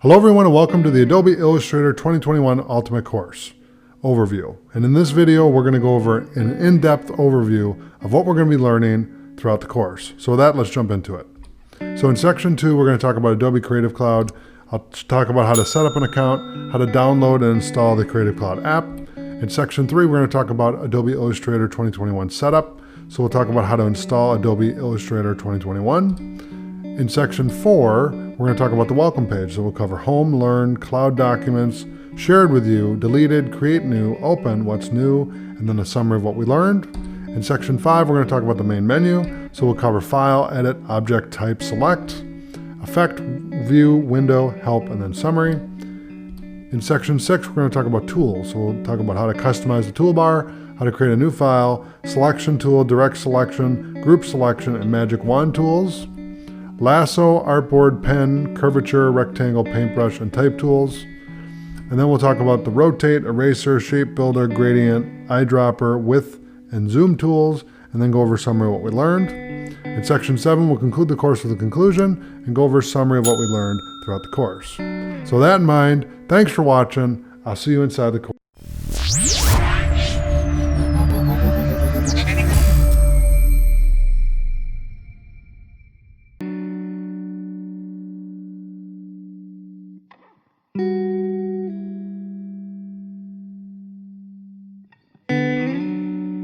Hello everyone and welcome to the Adobe Illustrator 2021 Ultimate Course Overview. And in this video, we're going to go over an in-depth overview of what we're going to be learning throughout the course. So with that, let's jump into it. So in section 2, we're going to talk about Adobe Creative Cloud. I'll talk about how to set up an account, how to download and install the Creative Cloud app. In section 3, we're going to talk about Adobe Illustrator 2021 setup. So we'll talk about how to install Adobe Illustrator 2021. In section 4, we're going to talk about the welcome page. So we'll cover home, learn, cloud documents, shared with you, deleted, create new, open, what's new, and then a summary of what we learned. In section 5, we're going to talk about the main menu. So we'll cover file, edit, object, type, select, effect, view, window, help, and then summary. In section 6, we're going to talk about tools. So we'll talk about how to customize the toolbar, how to create a new file, selection tool, direct selection, group selection, and magic wand tools. Lasso, artboard, pen, curvature, rectangle, paintbrush, and type tools. And then we'll talk about the rotate, eraser, shape builder, gradient, eyedropper, width, and zoom tools, and then go over a summary of what we learned. In section 7, we'll conclude the course with a conclusion and go over a summary of what we learned throughout the course. So with that in mind, thanks for watching. I'll see you inside the course.